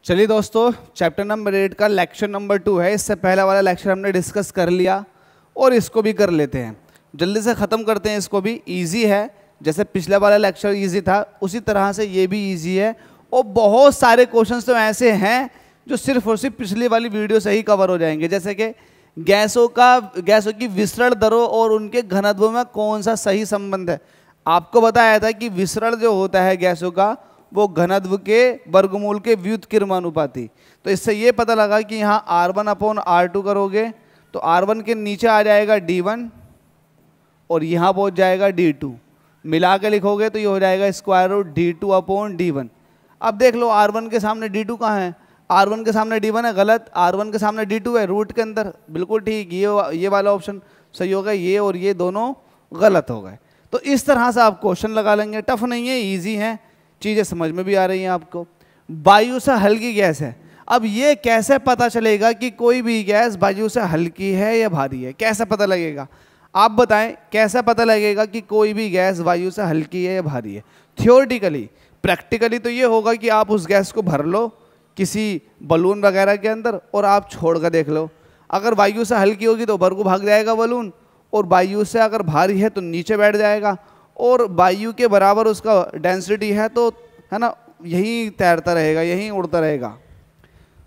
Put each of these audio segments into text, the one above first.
चलिए दोस्तों, chapter number 8 का लेक्चर नंबर 2 है। इससे पहला वाला लेक्चर हमने डिस्कस कर लिया और इसको भी कर लेते हैं। जल्दी से ख़त्म करते हैं। इसको भी इजी है, जैसे पिछला वाला लेक्चर इजी था उसी तरह से ये भी इजी है। और बहुत सारे क्वेश्चंस तो ऐसे हैं जो सिर्फ और सिर्फ पिछली वाली वीडियो से ही कवर हो जाएंगे। जैसे कि गैसों की विसरण दरों और उनके घनत्व में कौन सा सही संबंध है। आपको बताया था कि विसरण जो होता है गैसों का वो घनत्व के वर्गमूल के व्युत्क्रमानुपाती। तो इससे ये पता लगा कि यहाँ R1/R2 करोगे तो R1 के नीचे आ जाएगा D1 और यहाँ पहुँच जाएगा D2। मिला के लिखोगे तो ये हो जाएगा स्क्वायर रूट D2/D1। अब देख लो R1 के सामने D2 कहाँ है। R1 के सामने D1 है, गलत। R1 के सामने D2 है रूट के अंदर, बिल्कुल ठीक। ये वाला ऑप्शन सही होगा, ये और ये दोनों गलत हो गए। तो इस तरह से आप क्वेश्चन लगा लेंगे। टफ नहीं है, ईजी है, चीज़ें समझ में भी आ रही हैं आपको। वायु से हल्की गैस है। अब ये कैसे पता चलेगा कि कोई भी गैस वायु से हल्की है या भारी है? कैसे पता लगेगा आप बताएं, कैसे पता लगेगा कि कोई भी गैस वायु से हल्की है या भारी है? थियोरेटिकली। प्रैक्टिकली तो ये होगा कि आप उस गैस को भर लो किसी बलून वगैरह के अंदर और आप छोड़ कर देख लो। अगर वायु से हल्की होगी तो ऊपर को भाग जाएगा बलून, और वायु से अगर भारी है तो नीचे बैठ जाएगा, और वायु के बराबर उसका डेंसिटी है तो है ना, यहीं तैरता रहेगा, यहीं उड़ता रहेगा।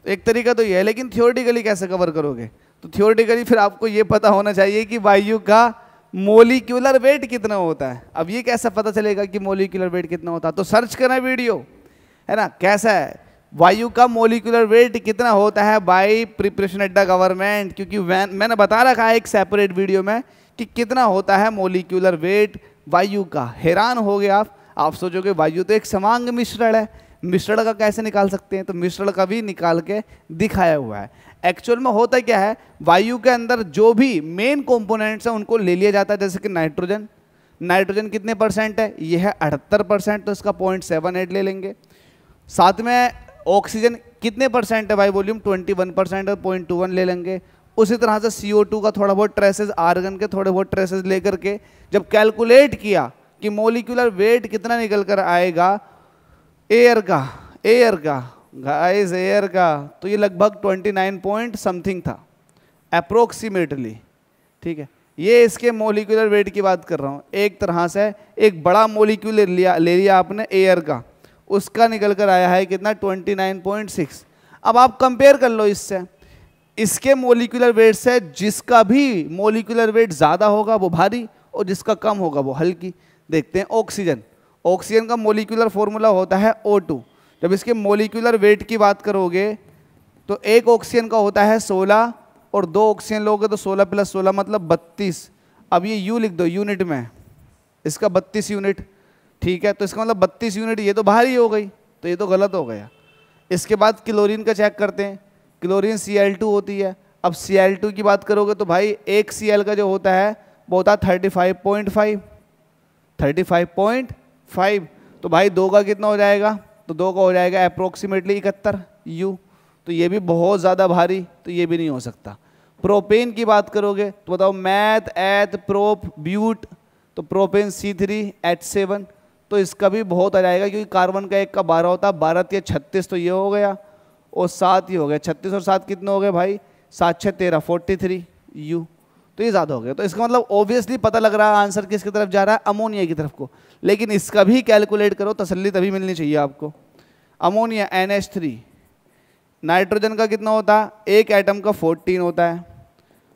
एक तरीका तो ये है। लेकिन थियोरेटिकली कैसे कवर करोगे? तो थियोरेटिकली फिर आपको ये पता होना चाहिए कि वायु का मोलिक्यूलर वेट कितना होता है। अब ये कैसे पता चलेगा कि मोलिक्यूलर वेट कितना होता है? तो सर्च करना वीडियो, है ना, कैसा है वायु का मोलिकुलर वेट कितना होता है by preparation at the government. क्योंकि मैंने बता रखा है एक सेपरेट वीडियो में कि कितना होता है मोलिकुलर वेट वायु का। हैरान हो गए आप सोचोगे वायु तो एक समांग मिश्रण है, मिश्रण का कैसे निकाल सकते हैं? तो मिश्रण का भी निकाल के दिखाया हुआ है। एक्चुअल में होता क्या है, वायु के अंदर जो भी मेन कंपोनेंट्स हैं उनको ले लिया जाता है। जैसे कि नाइट्रोजन कितने परसेंट है? ये है 78%, तो इसका 0.78 ले लेंगे। साथ में ऑक्सीजन कितने परसेंट है भाई वॉल्यूम? 21% है, 0.21 ले लेंगे। उसी तरह से CO2 का थोड़ा बहुत ट्रेसेस, आर्गन के थोड़े बहुत ट्रेसेस लेकर के जब कैलकुलेट किया कि मोलिकुलर वेट कितना निकल कर आएगा एयर का गाइस, एयर का, तो ये लगभग 29 पॉइंट समथिंग था अप्रोक्सीमेटली। ठीक है, ये इसके मोलिकुलर वेट की बात कर रहा हूँ। एक तरह से एक बड़ा मोलिक्यूल ले लिया आपने एयर का, उसका निकल कर आया है कितना? 29.6। अब आप कंपेयर कर लो इससे, इसके मोलिकुलर वेट से जिसका भी मोलिकुलर वेट ज़्यादा होगा वो भारी और जिसका कम होगा वो हल्की। देखते हैं ऑक्सीजन का मोलिकुलर फॉर्मूला होता है O2। जब इसके मोलिकुलर वेट की बात करोगे तो एक ऑक्सीजन का होता है 16 और 2 ऑक्सीजन लोगे तो 16 + 16 मतलब 32। अब ये U लिख दो यूनिट में, इसका 32 यूनिट। ठीक है, तो इसका मतलब 32 यूनिट, ये तो भारी हो गई, तो ये तो गलत हो गया। इसके बाद क्लोरीन का चेक करते हैं। क्लोरीन Cl2 होती है। अब Cl2 की बात करोगे तो भाई एक Cl का जो होता है वो होता है 35.5। तो भाई 2 का कितना हो जाएगा? तो 2 का हो जाएगा अप्रोक्सीमेटली 71 U। तो ये भी बहुत ज़्यादा भारी, तो ये भी नहीं हो सकता। प्रोपेन की बात करोगे तो बताओ मैथ, एथ, प्रोप, ब्यूट, तो प्रोपेन C3H7, तो इसका भी बहुत आ जाएगा क्योंकि कार्बन का 1 का 12 होता है। 12 × 36 तो ये हो गया, और 7 ही हो गया। 36 और 7 कितने हो गए भाई? 7 × 6 = 13, 43 U। तो ये ज़्यादा हो गया। तो इसका मतलब ऑब्वियसली पता लग रहा है आंसर किसकी तरफ जा रहा है? अमोनिया की तरफ को। लेकिन इसका भी कैलकुलेट करो, तसल्ली तभी मिलनी चाहिए आपको। Ammonia NH3। नाइट्रोजन का कितना होता है? एक एटम का 14 होता है।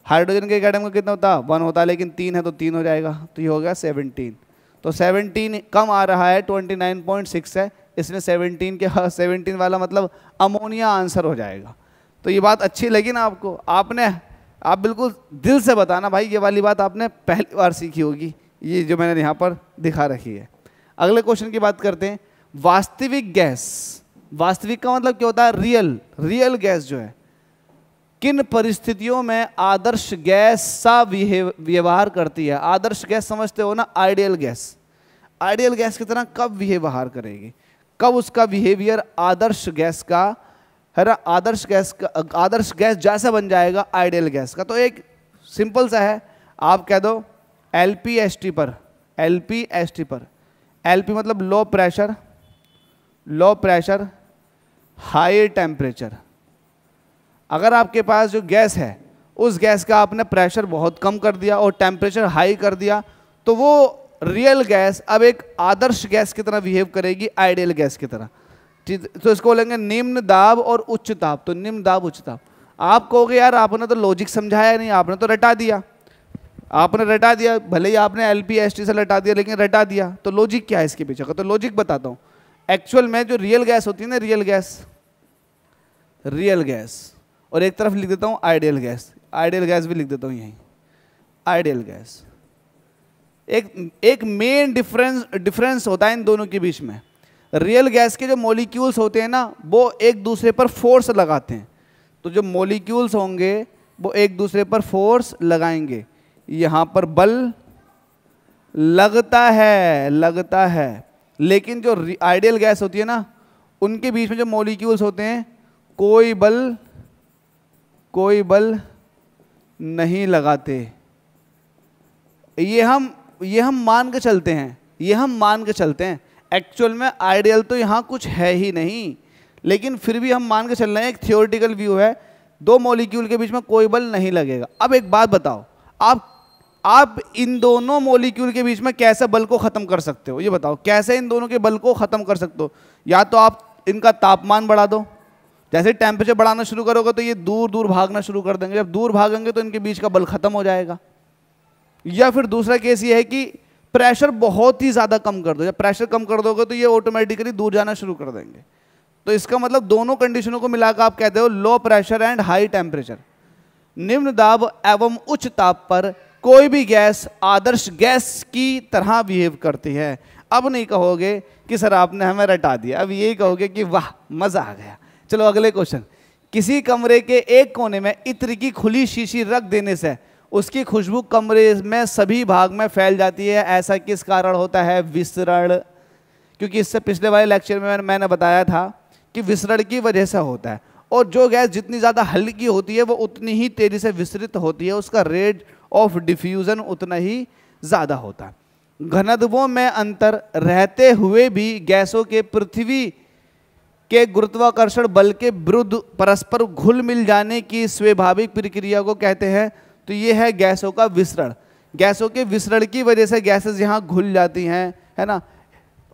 हाइड्रोजन के एक एटम का कितना होता है? 1 होता है, लेकिन 3 है तो 3 हो जाएगा, तो ये हो गया 17। तो 17 कम आ रहा है, 29.6 है, इसने 17 के 17 वाला मतलब अमोनिया आंसर हो जाएगा। तो ये बात अच्छी लगी ना आपको? आप बिल्कुल दिल से बताना भाई, ये वाली बात आपने पहली बार सीखी होगी, ये जो मैंने यहाँ पर दिखा रखी है। अगले क्वेश्चन की बात करते हैं। वास्तविक गैस, वास्तविक का मतलब क्या होता है? रियल गैस जो है किन परिस्थितियों में आदर्श गैस सा व्यवहार करती है? आदर्श गैस समझते हो ना? आइडियल गैस की तरह कब व्यवहार करेगी, कब उसका बिहेवियर आदर्श गैस का है ना, आदर्श गैस जैसा बन जाएगा आइडियल गैस का। तो एक सिंपल सा है, आप कह दो LPST पर, LP मतलब लो प्रेशर हाई टेम्परेचर। अगर आपके पास जो गैस है उस गैस का आपने प्रेशर बहुत कम कर दिया और टेम्परेचर हाई कर दिया, तो वो रियल गैस अब एक आदर्श गैस की तरह बिहेव करेगी, आइडियल गैस की तरह। ठीक, तो इसको बोलेंगे निम्न दाब और उच्च ताप। तो निम्न दाब उच्च ताप। आप कहोगे यार आपने तो लॉजिक समझाया नहीं, आपने तो रटा दिया, आपने रटा दिया, भले ही आपने LPST से रटा दिया लेकिन रटा दिया। तो लॉजिक क्या है इसके पीछे का? तो लॉजिक बताता हूँ। एक्चुअल में जो रियल गैस होती है ना, रियल गैस, और एक तरफ लिख देता हूँ आइडियल गैस भी लिख देता हूँ यहीं, आइडियल गैस। एक मेन डिफरेंस होता है इन दोनों के बीच में। रियल गैस के जो मॉलिक्यूल्स होते हैं ना, वो एक दूसरे पर फोर्स लगाते हैं। तो जो मॉलिक्यूल्स होंगे वो एक दूसरे पर फोर्स लगाएंगे, यहाँ पर बल लगता है। लेकिन जो आइडियल गैस होती है ना, उनके बीच में जो मॉलिक्यूल्स होते हैं कोई बल नहीं लगाते। ये हम मान के चलते हैं। एक्चुअल में आइडियल तो यहाँ कुछ है ही नहीं, लेकिन फिर भी हम मान के चल रहे हैं, एक थियोरेटिकल व्यू है, दो मॉलिक्यूल के बीच में कोई बल नहीं लगेगा। अब एक बात बताओ, आप इन दोनों मॉलिक्यूल के बीच में कैसे बल को खत्म कर सकते हो? ये बताओ, कैसे इन दोनों के बल को खत्म कर सकते हो? या तो आप इनका तापमान बढ़ा दो, जैसे टेम्परेचर बढ़ाना शुरू करोगे तो ये दूर दूर भागना शुरू कर देंगे, जब दूर भागेंगे तो इनके बीच का बल खत्म हो जाएगा। या फिर दूसरा केस ये है कि प्रेशर बहुत ही ज़्यादा कम कर दो, जब प्रेशर कम कर दोगे तो ये ऑटोमेटिकली दूर जाना शुरू कर देंगे। तो इसका मतलब दोनों कंडीशनों को मिलाकर आप कहते हो low pressure and high temperature. निम्न दाब एवं उच्च ताप पर कोई भी गैस आदर्श गैस की तरह बिहेव करती है। अब नहीं कहोगे कि सर आपने हमें रटा दिया, अब यही कहोगे कि वाह मज़ा आ गया। चलो अगले क्वेश्चन। किसी कमरे के एक कोने में इत्र की खुली शीशी रख देने से उसकी खुशबू कमरे में सभी भाग में फैल जाती है, ऐसा किस कारण होता है? विसरण। क्योंकि इससे पिछले वाले लेक्चर में मैंने बताया था कि विसरण की वजह से होता है, और जो गैस जितनी ज़्यादा हल्की होती है वो उतनी ही तेज़ी से विसरित होती है, उसका रेट ऑफ डिफ्यूज़न उतना ही ज़्यादा होता है। घनत्वों में अंतर रहते हुए भी गैसों के पृथ्वी के गुरुत्वाकर्षण बल के विरुद्ध परस्पर घुल मिल जाने की स्वाभाविक प्रक्रिया को कहते हैं। तो ये है गैसों का विसरण। गैसों के विसरण की वजह से गैसेस यहाँ घुल जाती हैं, है ना।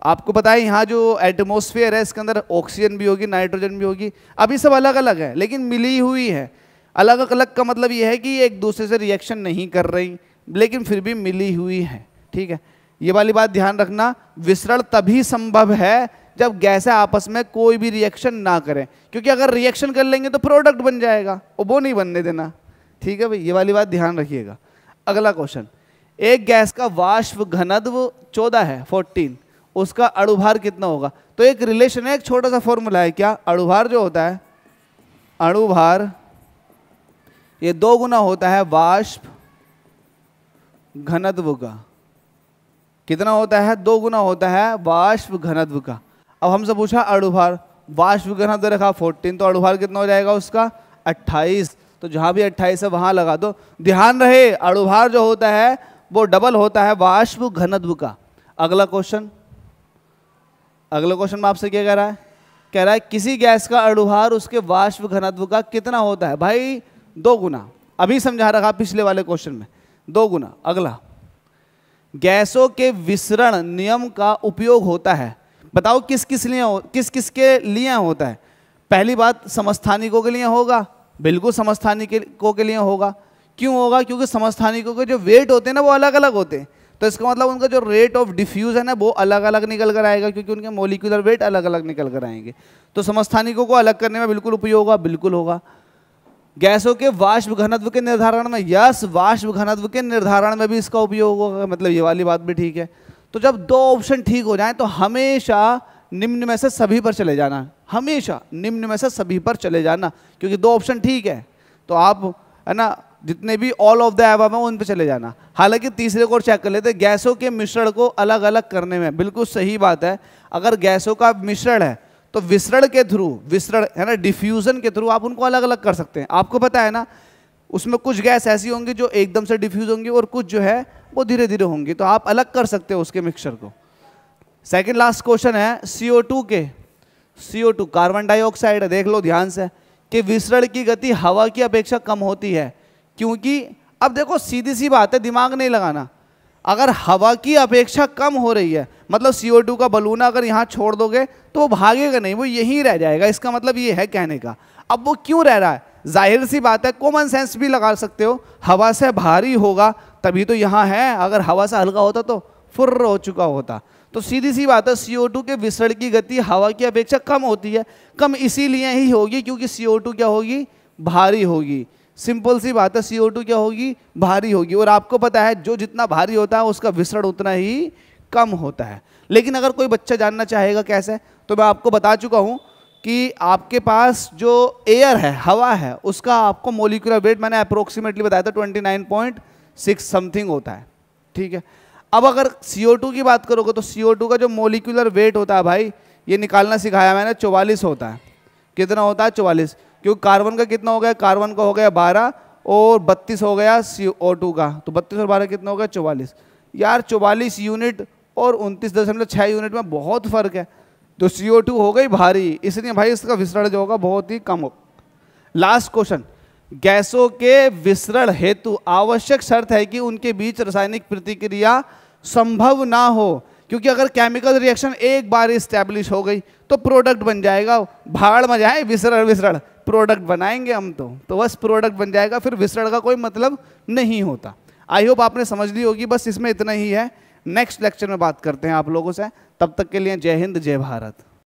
आपको पता है यहाँ जो एटमॉस्फेयर है इसके अंदर ऑक्सीजन भी होगी, नाइट्रोजन भी होगी। अभी सब अलग अलग है लेकिन मिली हुई है। अलग अलग का मतलब ये है कि ये एक दूसरे से रिएक्शन नहीं कर रही, लेकिन फिर भी मिली हुई है। ठीक है, ये वाली बात ध्यान रखना। विसरण तभी संभव है जब गैसें आपस में कोई भी रिएक्शन ना करें, क्योंकि अगर रिएक्शन कर लेंगे तो प्रोडक्ट बन जाएगा, और वो नहीं बनने देना। ठीक है भाई, ये वाली बात ध्यान रखिएगा। अगला क्वेश्चन। एक गैस का वाष्प घनत्व 14 है, 14, उसका अणुभार कितना होगा? तो एक रिलेशन है, एक छोटा सा फॉर्मूला है। क्या? अणुभार जो होता है, अणुभार ये 2 गुना होता है वाष्प घनत्व का। कितना होता है? 2 गुना होता है वाष्प घनत्व का। अब हमसे पूछा अणुभार, वाष्प घनत्व रखा 14, तो अणुभार कितना हो जाएगा उसका? 28। तो जहां भी 28 है वहां लगा दो। ध्यान रहे अणुभार जो होता है वो डबल होता है वाष्प घनत्व का। अगला क्वेश्चन में आपसे क्या कह रहा है? कह रहा है किसी गैस का अणुभार उसके वाष्प घनत्व का कितना होता है? भाई 2 गुना। अभी समझा रखा पिछले वाले क्वेश्चन में, 2 गुना। अगला, गैसों के विसरण नियम का उपयोग होता है। बताओ किस किस के लिए होता है? पहली बात, समस्थानिकों के लिए होगा। बिल्कुल समस्थानिकों के लिए होगा। क्यों होगा? क्योंकि समस्थानिकों के जो वेट होते हैं ना वो अलग अलग होते हैं, तो इसका मतलब उनका जो रेट ऑफ डिफ्यूजन है वो अलग अलग निकल कर आएगा, क्योंकि उनके मॉलिक्यूलर वेट अलग अलग निकल कर आएंगे। तो समस्थानिकों को अलग करने में बिल्कुल उपयोग होगा, बिल्कुल होगा। गैसों के वाष्प घनत्व के निर्धारण में, यस, वाष्प घनत्व के निर्धारण में भी इसका उपयोग होगा। मतलब ये वाली बात भी ठीक है। तो जब 2 ऑप्शन ठीक हो जाएं तो हमेशा निम्न में से सभी पर चले जाना, हमेशा निम्न में से सभी पर चले जाना, क्योंकि 2 ऑप्शन ठीक है तो आप, है ना, जितने भी ऑल ऑफ द अबव है उन पे चले जाना। हालांकि तीसरे को चेक कर लेते, गैसों के मिश्रण को अलग अलग करने में। बिल्कुल सही बात है, अगर गैसों का मिश्रण है तो विसरण के थ्रू, विसरण है ना, डिफ्यूजन के थ्रू आप उनको अलग अलग कर सकते हैं। आपको पता है ना, उसमें कुछ गैस ऐसी होंगी जो एकदम से डिफ्यूज होंगी और कुछ जो है वो धीरे धीरे होंगी, तो आप अलग कर सकते हो उसके मिक्सचर को। सेकेंड लास्ट क्वेश्चन है, CO2 के CO2 कार्बन डाइऑक्साइड है। देख लो ध्यान से कि विसरण की गति हवा की अपेक्षा कम होती है, क्योंकि अब देखो सीधी सी बात है, दिमाग नहीं लगाना। अगर हवा की अपेक्षा कम हो रही है, मतलब CO2 का बलून अगर यहाँ छोड़ दोगे तो वो भागेगा नहीं, वो यहीं रह जाएगा। इसका मतलब ये है कहने का। अब वो क्यों रह रहा है, जाहिर सी बात है, कॉमन सेंस भी लगा सकते हो, हवा से भारी होगा तभी तो यहाँ है, अगर हवा से हल्का होता तो फुर्र हो चुका होता। तो सीधी सी बात है, CO2 के विसरण की गति हवा की अपेक्षा कम होती है। कम इसीलिए ही होगी क्योंकि CO2 क्या होगी, भारी होगी। सिंपल सी बात है, CO2 क्या होगी, भारी होगी। और आपको पता है जो जितना भारी होता है उसका विसरण उतना ही कम होता है। लेकिन अगर कोई बच्चा जानना चाहेगा कैसे, तो मैं आपको बता चुका हूं कि आपके पास जो एयर है, हवा है, उसका आपको मोलिकुलर वेट मैंने अप्रोक्सीमेटली बताया था 29.6 समथिंग होता है, ठीक है। अब अगर CO2 की बात करोगे तो CO2 का जो मोलिकुलर वेट होता है भाई, ये निकालना सिखाया मैंने, 44 होता है। कितना होता है, 44। क्योंकि कार्बन का कितना हो गया, कार्बन का हो गया 12 और 32 हो गया CO2 का, तो 32 और 12 कितना हो गया, 44। यार 44 यूनिट और 29.6 यूनिट में बहुत फर्क है। तो CO2 हो गई भारी, इसलिए भाई इसका विसरण जो होगा बहुत ही कम हो। लास्ट क्वेश्चन, गैसों के विसरण हेतु आवश्यक शर्त है कि उनके बीच रासायनिक प्रतिक्रिया संभव ना हो, क्योंकि अगर केमिकल रिएक्शन एक बार इस्टेब्लिश हो गई तो प्रोडक्ट बन जाएगा। भाड़ में जाए विसरण प्रोडक्ट बनाएंगे हम तो बस प्रोडक्ट बन जाएगा, फिर विसरण का कोई मतलब नहीं होता। आई होप आपने समझ ली होगी, बस इसमें इतना ही है। नेक्स्ट लेक्चर में बात करते हैं आप लोगों से, तब तक के लिए जय हिंद जय भारत।